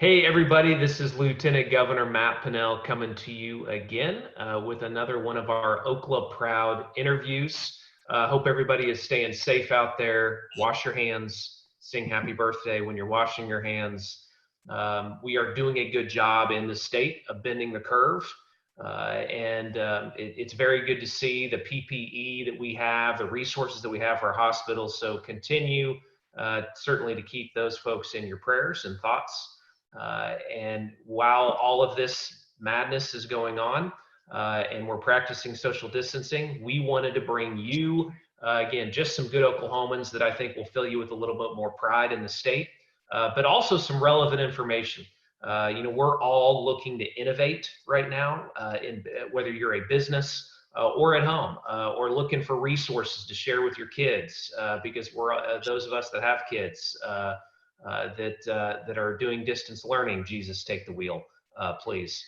Hey, everybody, this is Lieutenant Governor Matt Pinnell coming to you again with another one of our Okla Proud interviews. Hope everybody is staying safe out there. Wash your hands, sing happy birthday when you're washing your hands. We are doing a good job in the state of bending the curve. It's very good to see the PPE that we have, the resources that we have for our hospitals. So continue certainly to keep those folks in your prayers and thoughts. And while all of this madness is going on and we're practicing social distancing, we wanted to bring you, again, just some good Oklahomans that I think will fill you with a little bit more pride in the state, but also some relevant information. We're all looking to innovate right now, whether you're a business or at home, or looking for resources to share with your kids, because we're those of us that have kids. That are doing distance learning. Jesus, take the wheel, please.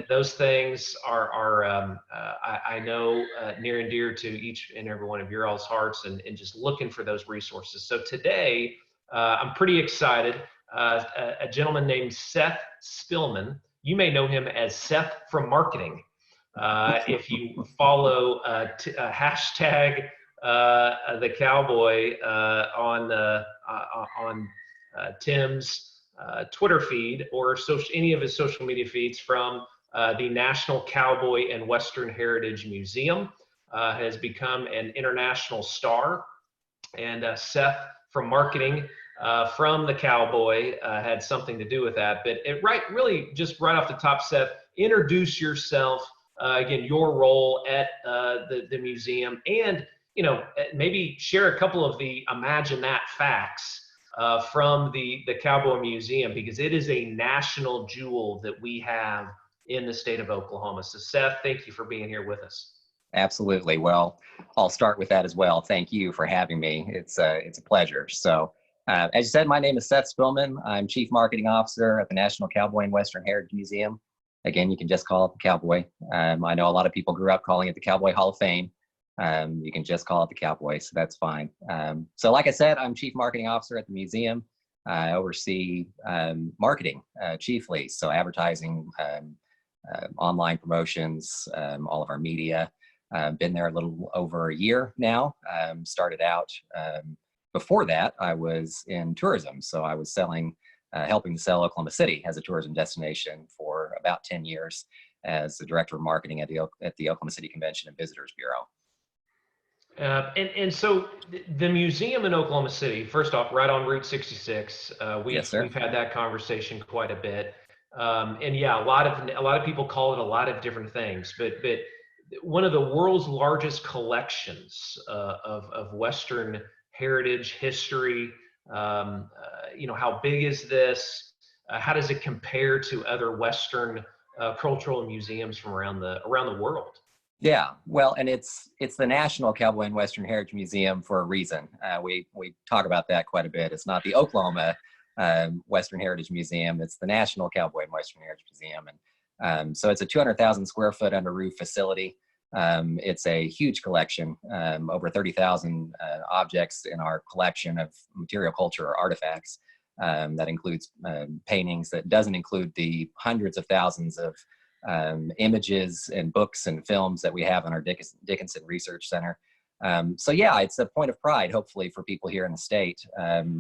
Those things are I know near and dear to each and every one of your all's hearts, and just looking for those resources. So today, I'm pretty excited. A gentleman named Seth Spillman. You may know him as Seth from marketing. If you follow hashtag the cowboy on Tim's Twitter feed or any of his social media feeds from the National Cowboy and Western Heritage Museum, has become an international star. And Seth from marketing from the Cowboy had something to do with that. But really just right off the top, Seth, introduce yourself, again, your role at the museum, and maybe share a couple of the Imagine That facts from the Cowboy Museum, because it is a national jewel that we have in the state of Oklahoma. So Seth, thank you for being here with us. Absolutely. Well, I'll start with that as well. Thank you for having me. It's a pleasure. So as you said, my name is Seth Spillman. I'm Chief Marketing Officer at the National Cowboy and Western Heritage Museum. Again, you can just call it the Cowboy. I know a lot of people grew up calling it the Cowboy Hall of Fame. You can just call it the Cowboy, so that's fine. So like I said, I'm Chief Marketing Officer at the museum. I oversee marketing chiefly, so advertising, online promotions, all of our media. Been there a little over a year now. Started out, before that, I was in tourism. So I was helping to sell Oklahoma City as a tourism destination for about 10 years as the Director of Marketing at the Oklahoma City Convention and Visitors Bureau. So the museum in Oklahoma City, first off, right on Route 66. Yes, sir. We've had that conversation quite a bit. And yeah, a lot of people call it a lot of different things, but one of the world's largest collections of Western heritage history. How big is this? How does it compare to other Western cultural museums from around the world? Yeah, well, and it's the National Cowboy and Western Heritage Museum for a reason. We talk about that quite a bit. It's not the Oklahoma Western Heritage Museum. It's the National Cowboy and Western Heritage Museum. And so it's a 200,000 square foot under roof facility. It's a huge collection, over 30,000 objects in our collection of material culture or artifacts. That includes paintings. That doesn't include the hundreds of thousands of images and books and films that we have in our Dickinson Research Center. So yeah, it's a point of pride, hopefully, for people here in the state.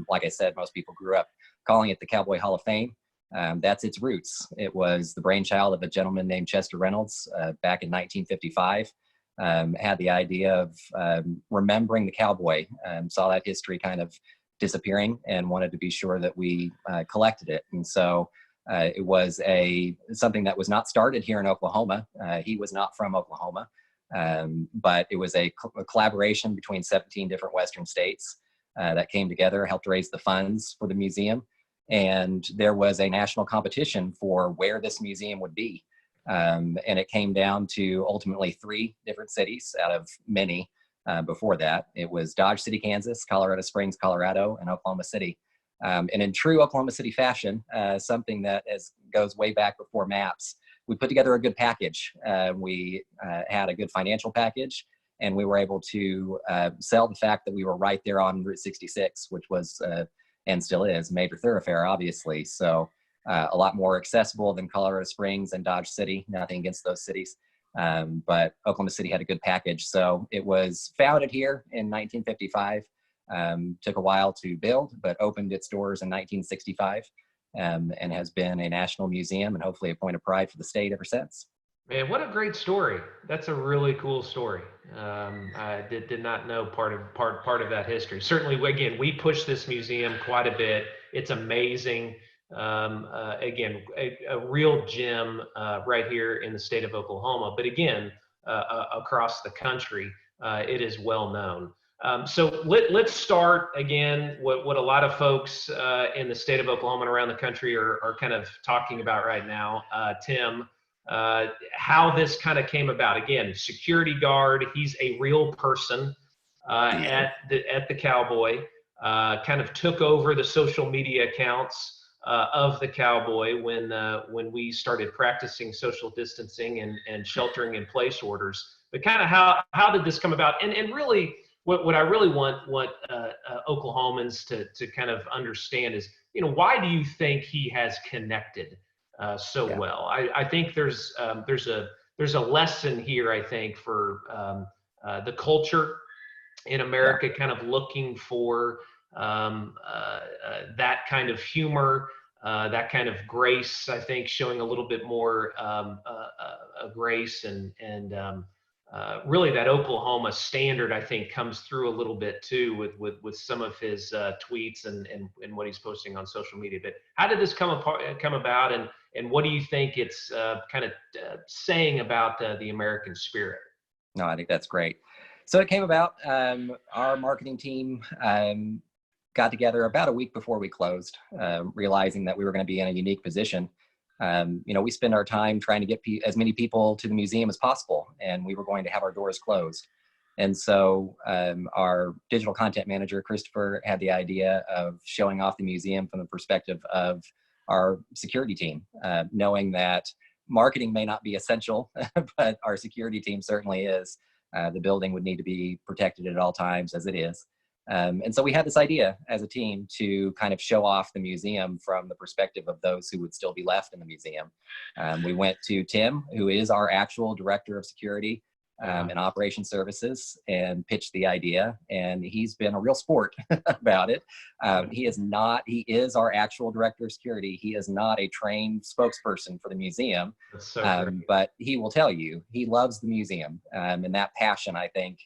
Like I said, most people grew up calling it the Cowboy Hall of Fame. That's its roots. It was the brainchild of a gentleman named Chester Reynolds back in 1955. Had the idea of remembering the cowboy, saw that history kind of disappearing and wanted to be sure that we collected it. And so it was something that was not started here in Oklahoma. He was not from Oklahoma, but it was a collaboration between 17 different Western states that came together, helped raise the funds for the museum. And there was a national competition for where this museum would be. And it came down to ultimately 3 different cities out of many before that. It was Dodge City, Kansas, Colorado Springs, Colorado, and Oklahoma City. And in true Oklahoma City fashion, something that goes way back before maps, we put together a good package. We had a good financial package, and we were able to sell the fact that we were right there on Route 66, which was, and still is, a major thoroughfare, obviously. So a lot more accessible than Colorado Springs and Dodge City. Nothing against those cities. But Oklahoma City had a good package. So it was founded here in 1955. Took a while to build, but opened its doors in 1965, and has been a national museum and hopefully a point of pride for the state ever since. Man, what a great story! That's a really cool story. I did not know part of that history. Certainly, again, we push this museum quite a bit. It's amazing. Again, a real gem right here in the state of Oklahoma, but again, across the country, it is well known. So let's start again. What a lot of folks in the state of Oklahoma and around the country are kind of talking about right now, Tim. How this kind of came about. Again, security guard. He's a real person at the Cowboy. Kind of took over the social media accounts of the Cowboy when we started practicing social distancing and sheltering in place orders. But kind of how did this come about? And really, what I really want Oklahomans to kind of understand is, why do you think he has connected so well? I think there's a lesson here, I think, for the culture in America, kind of looking for that kind of humor, that kind of grace. I think showing a little bit more grace and really that Oklahoma standard, I think, comes through a little bit too with some of his tweets and what he's posting on social media. But how did this come about, and what do you think it's kind of saying about the American spirit? No, I think that's great. So it came about, our marketing team got together about a week before we closed, realizing that we were going to be in a unique position. We spend our time trying to get as many people to the museum as possible, and we were going to have our doors closed. And so our digital content manager, Christopher, had the idea of showing off the museum from the perspective of our security team, knowing that marketing may not be essential, but our security team certainly is. The building would need to be protected at all times, as it is. And so we had this idea as a team to kind of show off the museum from the perspective of those who would still be left in the museum. We went to Tim, who is our actual director of security and operation services, and pitched the idea. And he's been a real sport about it. He is our actual director of security. He is not a trained spokesperson for the museum, but he will tell you he loves the museum. And that passion, I think,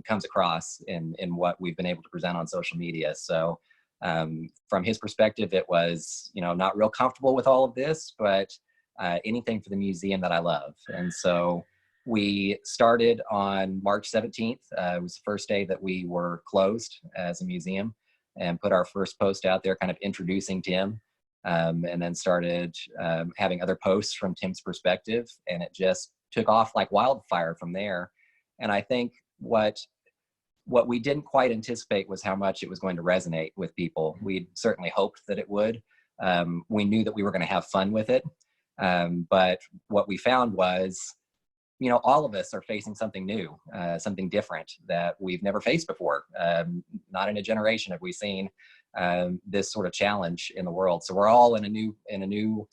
comes across in what we've been able to present on social media. So from his perspective, it was, not real comfortable with all of this, but anything for the museum that I love. And so we started on March 17th. It was the first day that we were closed as a museum, and put our first post out there kind of introducing Tim, and then started having other posts from Tim's perspective, and it just took off like wildfire from there. And I think what we didn't quite anticipate was how much it was going to resonate with people. We certainly hoped that it would. We knew that we were going to have fun with it. But what we found was, all of us are facing something new, something different that we've never faced before. Not in a generation have we seen this sort of challenge in the world. So we're all in a new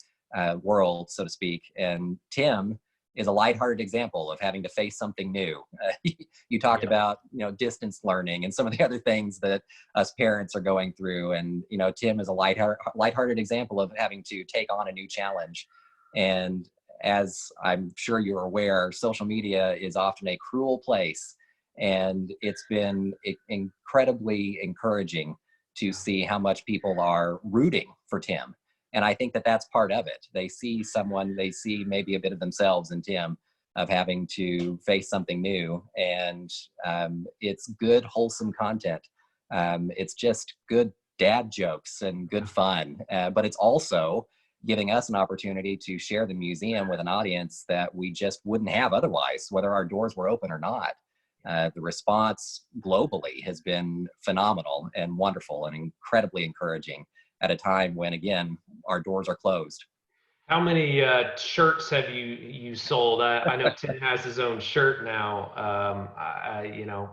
world, so to speak. And Tim is a lighthearted example of having to face something new. You talked about, distance learning and some of the other things that us parents are going through. And, Tim is a lighthearted example of having to take on a new challenge. And as I'm sure you're aware, social media is often a cruel place. And it's been incredibly encouraging to see how much people are rooting for Tim. And I think that that's part of it. They see maybe a bit of themselves in Tim, of having to face something new. And it's good, wholesome content. It's just good dad jokes and good fun. But it's also giving us an opportunity to share the museum with an audience that we just wouldn't have otherwise, whether our doors were open or not. The response globally has been phenomenal and wonderful and incredibly encouraging at a time when, again, our doors are closed. How many shirts have you sold? I know Tim has his own shirt now.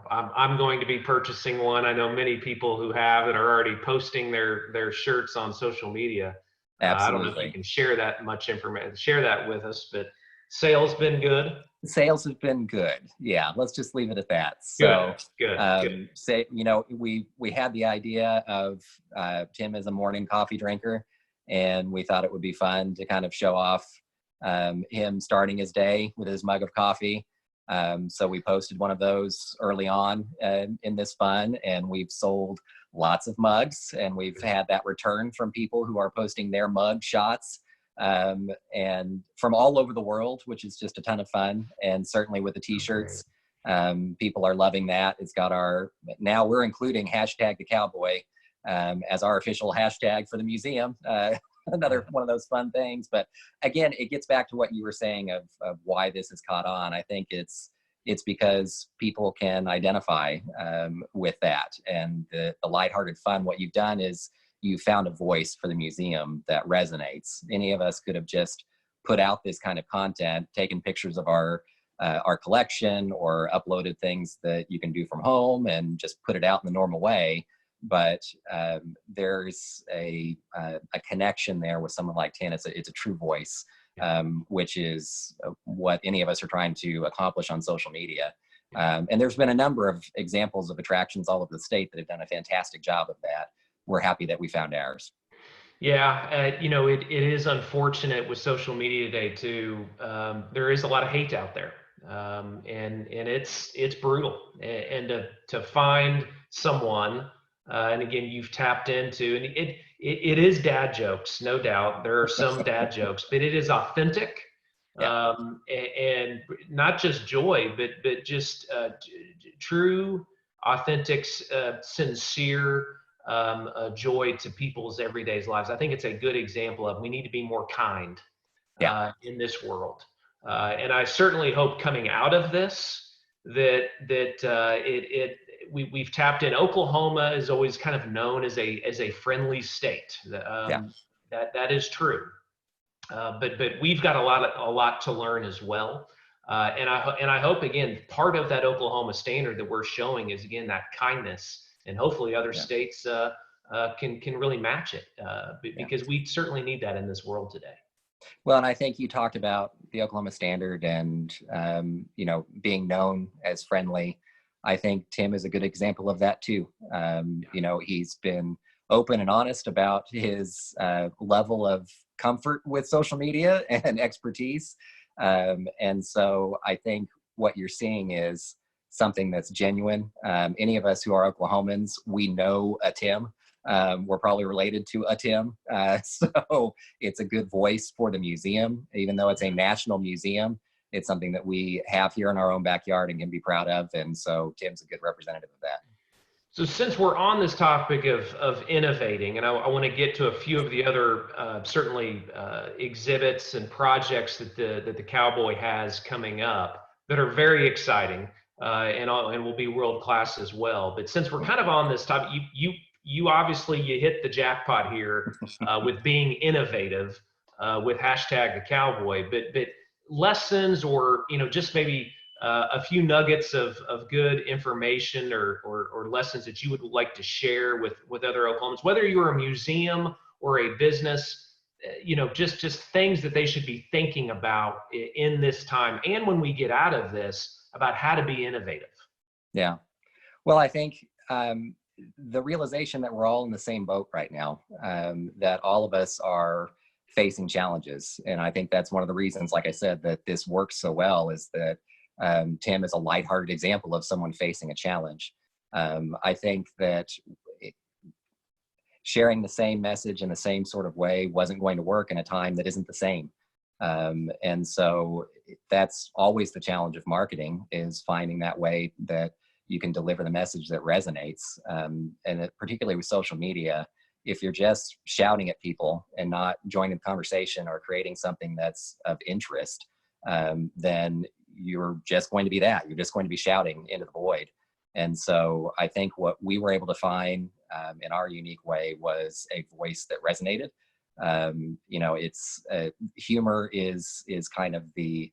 I'm going to be purchasing one. I know many people who have and are already posting their shirts on social media. I don't know if you Absolutely. can share that much information, share that with us, but sales been good. Sales have been good. Yeah, let's just leave it at that. Good, So, good. say, we had the idea of Tim as a morning coffee drinker, and we thought it would be fun to kind of show off him starting his day with his mug of coffee. So we posted one of those early on in this fun, and we've sold lots of mugs, and we've had that return from people who are posting their mug shots and from all over the world, which is just a ton of fun. And certainly with the t-shirts, people are loving that. It's got now we're including hashtag the cowboy as our official hashtag for the museum. Another one of those fun things. But again, it gets back to what you were saying of why this has caught on. I think it's because people can identify with that, and the lighthearted fun. What you've done is you found a voice for the museum that resonates. Any of us could have just put out this kind of content, taken pictures of our collection, or uploaded things that you can do from home and just put it out in the normal way. But there's a connection there with someone like Tim. It's a true voice, which is what any of us are trying to accomplish on social media. And there's been a number of examples of attractions all over the state that have done a fantastic job of that. We're happy that we found ours. Yeah, it is unfortunate with social media today too. There is a lot of hate out there, and it's brutal. And to find someone, and again, you've tapped into, and it is dad jokes, no doubt. There are some dad jokes, but it is authentic, Yeah. and not just joy, but just true, authentic, sincere joy to people's everyday lives. I think it's a good example of we need to be more kind Yeah. in this world. And I certainly hope coming out of this we've tapped in. Oklahoma is always kind of known as a friendly state. Yeah. That is true. But we've got a lot to learn as well. And I hope, again, part of that Oklahoma standard that we're showing is, again, that kindness, and hopefully other states can really match it, because we certainly need that in this world today. Well, and I think you talked about the Oklahoma standard and being known as friendly. I think Tim is a good example of that too. He's been open and honest about his level of comfort with social media and expertise. And so I think what you're seeing is something that's genuine. Any of us who are Oklahomans, we know a Tim. We're probably related to a Tim. So it's a good voice for the museum, even though it's a national museum. It's something that we have here in our own backyard and can be proud of. And so Tim's a good representative of that. So since we're on this topic of innovating, and I want to get to a few of the other certainly exhibits and projects that the Cowboy has coming up that are very exciting and will be world class as well. But since we're kind of on this topic, you obviously you hit the jackpot here with being innovative with hashtag the Cowboy. But lessons, or just maybe a few nuggets of good information or lessons that you would like to share with other Oklahomans, whether you're a museum or a business, just things that they should be thinking about in this time, and when we get out of this, about how to be innovative. Yeah. Well, I think the realization that we're all in the same boat right now, that all of us are facing challenges. And I think that's one of the reasons, like I said, that this works so well, is that Tim is a lighthearted example of someone facing a challenge. I think that sharing the same message in the same sort of way wasn't going to work in a time that isn't the same. And so that's always the challenge of marketing, is finding that way that you can deliver the message that resonates. And particularly with social media, if you're just shouting at people and not joining the conversation or creating something that's of interest, then you're just going to be that. You're just going to be shouting into the void. And so I think what we were able to find in our unique way was a voice that resonated. It's humor is kind of the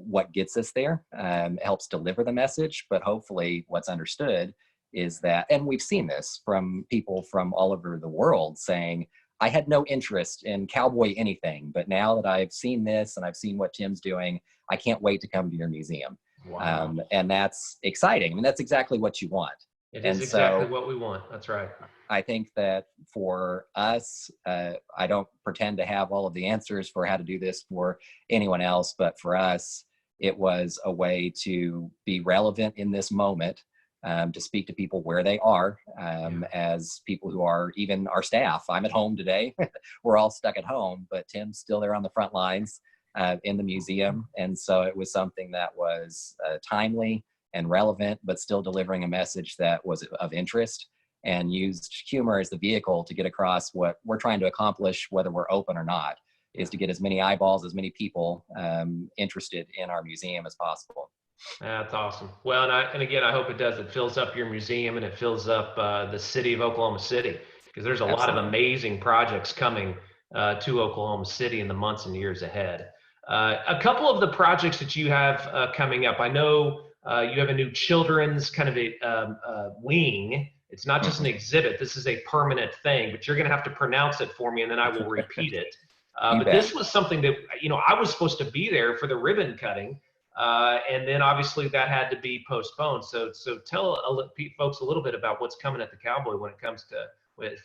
what gets us there, helps deliver the message, but hopefully what's understood is that, and we've seen this from people from all over the world saying, I had no interest in cowboy anything, but now that I've seen this and I've seen what Tim's doing, I can't wait to come to your museum. Wow. And that's exciting. I mean, that's exactly what you want. It is And exactly so what we want. That's right. I think that for us, I don't pretend to have all of the answers for how to do this for anyone else, but for us, it was a way to be relevant in this moment, to speak to people where they are, as people who are even our staff. I'm at home today. We're all stuck at home, but Tim's still there on the front lines in the museum. And so it was something that was timely and relevant, but still delivering a message that was of interest, and used humor as the vehicle to get across what we're trying to accomplish, whether we're open or not, is to get as many eyeballs, as many people interested in our museum as possible. That's awesome. Well, and again, I hope it does. It fills up your museum and it fills up the city of Oklahoma City, because there's a lot of amazing projects coming to Oklahoma City in the months and years ahead. A couple of the projects that you have coming up, I know you have a new children's kind of a wing. It's not just an exhibit. This is a permanent thing, but you're going to have to pronounce it for me, and then I will repeat it. But this was something that, I was supposed to be there for the ribbon cutting, and then obviously that had to be postponed. So tell folks a little bit about what's coming at the Cowboy when it comes to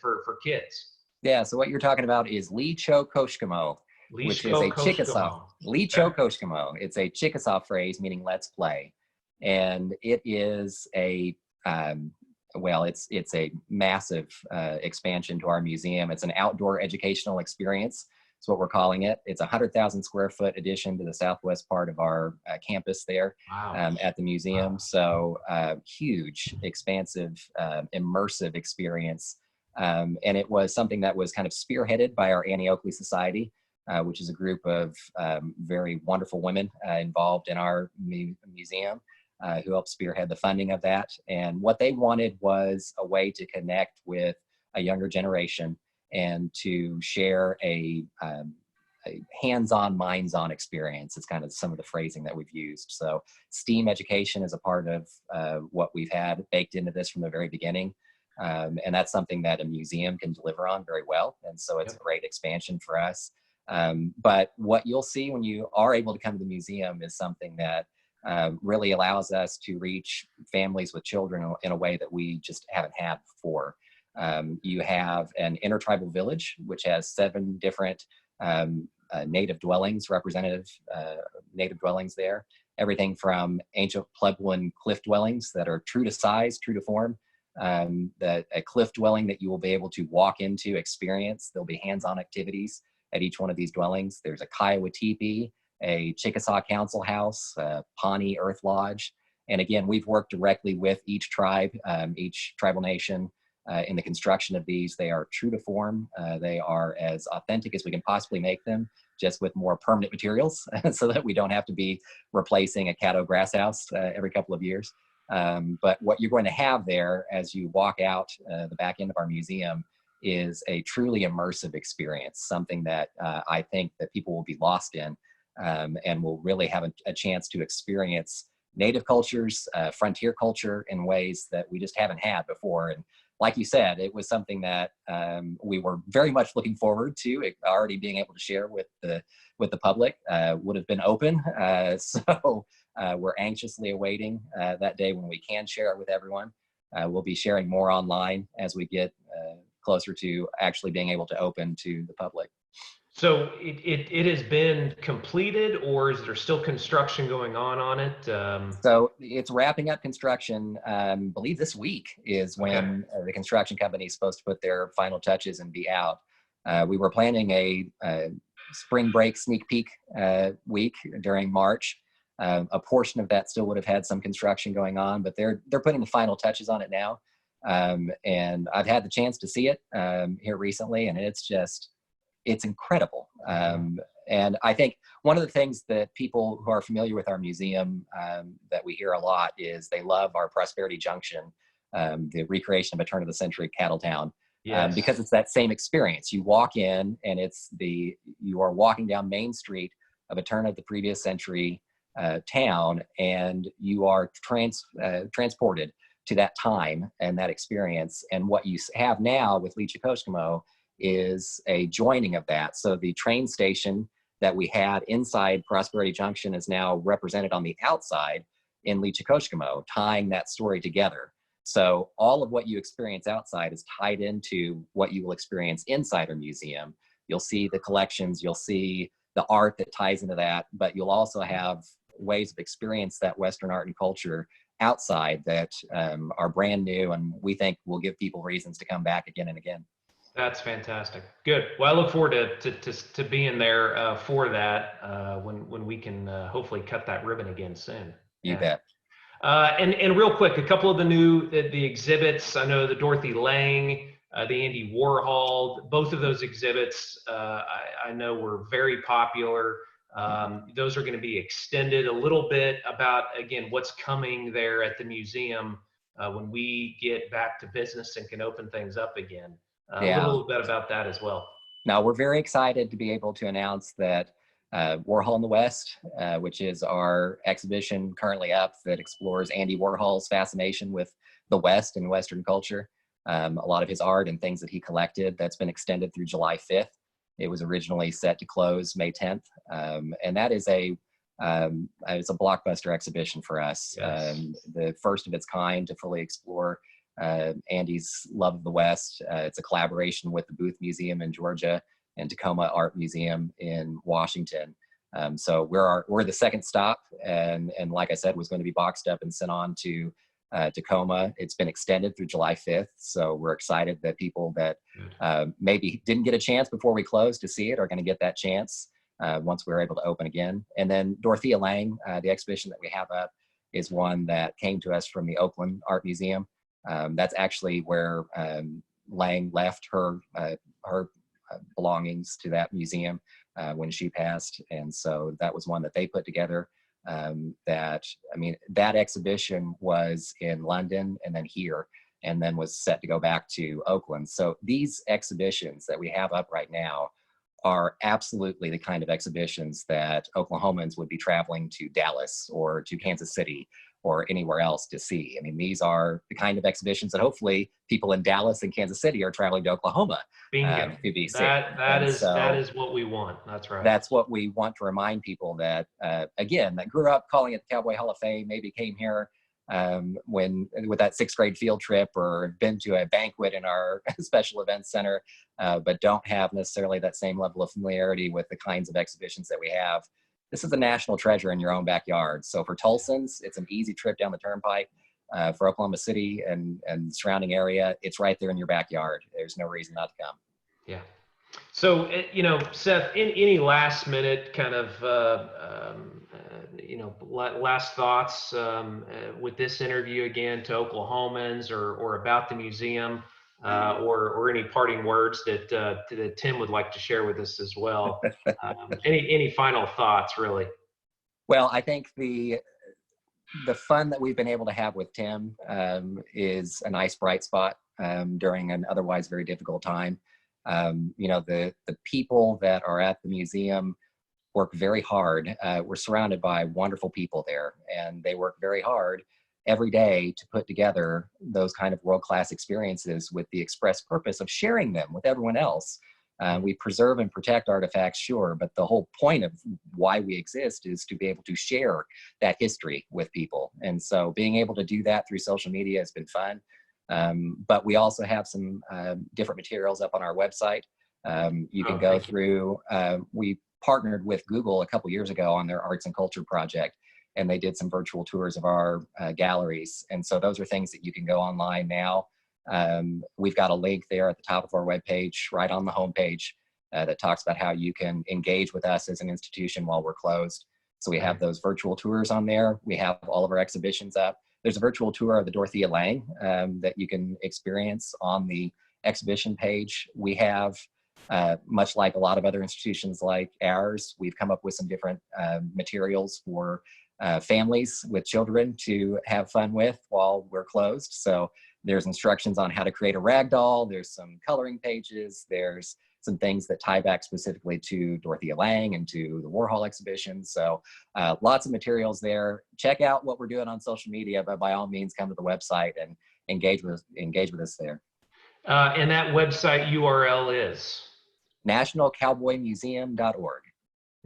for kids. Yeah, so what you're talking about is Licho Koshkamo, which is a Chickasaw. Licho Koshkamo. It's a Chickasaw phrase meaning let's play. And it is a it's a massive expansion to our museum. It's an outdoor educational experience. That's what we're calling it. It's a 100,000 square foot addition to the southwest part of our campus there. Wow. At the museum. Wow. So huge, expansive, immersive experience. And it was something that was kind of spearheaded by our Annie Oakley Society, which is a group of very wonderful women involved in our museum. Who helped spearhead the funding of that. And what they wanted was a way to connect with a younger generation and to share a hands-on, minds-on experience. It's kind of some of the phrasing that we've used. So STEAM education is a part of what we've had baked into this from the very beginning. And that's something that a museum can deliver on very well. And so it's a great expansion for us. But what you'll see when you are able to come to the museum is something that really allows us to reach families with children in a way that we just haven't had before. You have an intertribal village, which has 7 different native dwellings, representative native dwellings there. Everything from ancient Puebloan cliff dwellings that are true to size, true to form, a cliff dwelling that you will be able to walk into, experience. There'll be hands-on activities at each one of these dwellings. There's a Kiowa teepee, a Chickasaw Council House, Pawnee Earth Lodge. And again, we've worked directly with each tribe, each tribal nation in the construction of these. They are true to form. They are as authentic as we can possibly make them, just with more permanent materials so that we don't have to be replacing a Caddo grass house every couple of years. But what you're going to have there as you walk out the back end of our museum is a truly immersive experience, something that I think that people will be lost in. And will really have a chance to experience native cultures, frontier culture in ways that we just haven't had before. And like you said, it was something that we were very much looking forward to already being able to share with the public. Would have been open, so we're anxiously awaiting that day when we can share it with everyone. We'll be sharing more online as we get closer to actually being able to open to the public. So it has been completed, or is there still construction going on it? So it's wrapping up construction. I believe this week is when the construction company is supposed to put their final touches and be out. We were planning a spring break sneak peek week during March. A portion of that still would have had some construction going on, but they're putting the final touches on it now. And I've had the chance to see it here recently, and it's incredible. And I think one of the things that people who are familiar with our museum that we hear a lot is they love our Prosperity Junction, the recreation of a turn of the century cattle town. Yes. Because it's that same experience. You walk in and you are walking down Main Street of a turn of the previous century town, and you are transported to that time and that experience. And what you have now with Licho Koshkamo is a joining of that. So the train station that we had inside Prosperity Junction is now represented on the outside in Leechikoshkamo, tying that story together. So all of what you experience outside is tied into what you will experience inside our museum. You'll see the collections, you'll see the art that ties into that, but you'll also have ways of experience that Western art and culture outside that are brand new, and we think will give people reasons to come back again and again. That's fantastic. Good. Well, I look forward to being there for that when we can hopefully cut that ribbon again soon. You bet. And real quick, a couple of the exhibits. I know the Dorothy Lang, the Andy Warhol, both of those exhibits I know were very popular. Those are going to be extended a little bit about, again, what's coming there at the museum when we get back to business and can open things up again. A little bit about that as well. Now, we're very excited to be able to announce that Warhol in the West, which is our exhibition currently up that explores Andy Warhol's fascination with the West and Western culture. A lot of his art and things that he collected, that's been extended through July 5th. It was originally set to close May 10th. And that is it's a blockbuster exhibition for us. Yes. The first of its kind to fully explore Andy's love of the West. It's a collaboration with the Booth Museum in Georgia and Tacoma Art Museum in Washington. So we're the second stop, and like I said, was going to be boxed up and sent on to Tacoma. It's been extended through July 5th, so we're excited that people that maybe didn't get a chance before we closed to see it are going to get that chance once we're able to open again. And then Dorothea Lange, the exhibition that we have up, is one that came to us from the Oakland Art Museum. That's actually where Lange left her belongings to that museum when she passed, and so that was one that they put together. That exhibition was in London and then here, and then was set to go back to Oakland. So these exhibitions that we have up right now are absolutely the kind of exhibitions that Oklahomans would be traveling to Dallas or to Kansas City or anywhere else to see. I mean, these are the kind of exhibitions that hopefully people in Dallas and Kansas City are traveling to Oklahoma to be seeing. That is what we want. That's right. That's what we want to remind people that, again, that grew up calling it the Cowboy Hall of Fame, maybe came here with that 6th grade field trip or been to a banquet in our special events center, but don't have necessarily that same level of familiarity with the kinds of exhibitions that we have. This is a national treasure in your own backyard. So for Tulsans, it's an easy trip down the turnpike. For Oklahoma City and surrounding area, it's right there in your backyard. There's no reason not to come. Yeah. So, Seth, any last minute kind of, last thoughts with this interview again to Oklahomans or about the museum, or any parting words that Tim would like to share with us as well? Any final thoughts, really? Well, I think the fun that we've been able to have with Tim is a nice bright spot during an otherwise very difficult time. The people that are at the museum work very hard. We're surrounded by wonderful people there, and they work very hard every day to put together those kind of world-class experiences with the express purpose of sharing them with everyone else. We preserve and protect artifacts, sure, but the whole point of why we exist is to be able to share that history with people. And so being able to do that through social media has been fun. But we also have some different materials up on our website. You can go through, we partnered with Google a couple years ago on their arts and culture project, and they did some virtual tours of our galleries. And so those are things that you can go online now. We've got a link there at the top of our webpage, right on the homepage, that talks about how you can engage with us as an institution while we're closed. So we have those virtual tours on there. We have all of our exhibitions up. There's a virtual tour of the Dorothea Lange that you can experience on the exhibition page. We have, much like a lot of other institutions like ours, we've come up with some different materials for families with children to have fun with while we're closed. So there's instructions on how to create a rag doll. There's some coloring pages. There's some things that tie back specifically to Dorothea Lange and to the Warhol exhibition. So lots of materials there. Check out what we're doing on social media, but by all means, come to the website and engage with us there. And that website URL is? nationalcowboymuseum.org.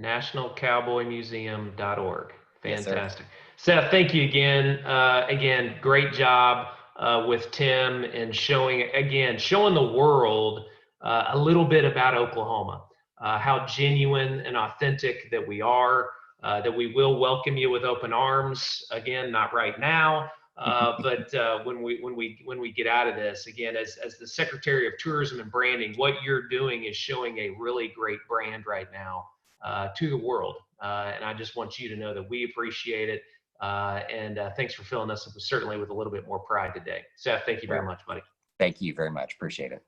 nationalcowboymuseum.org. Yes, sir. Fantastic. Seth, thank you again. Again, great job with Tim and showing the world a little bit about Oklahoma, how genuine and authentic that we are, that we will welcome you with open arms. Again, not right now, but when we get out of this, again, as the Secretary of Tourism and Branding, what you're doing is showing a really great brand right now to the world. And I just want you to know that we appreciate it. And thanks for filling us up certainly with a little bit more pride today. Seth, thank you very Well, much, buddy. thank you very much. Appreciate it.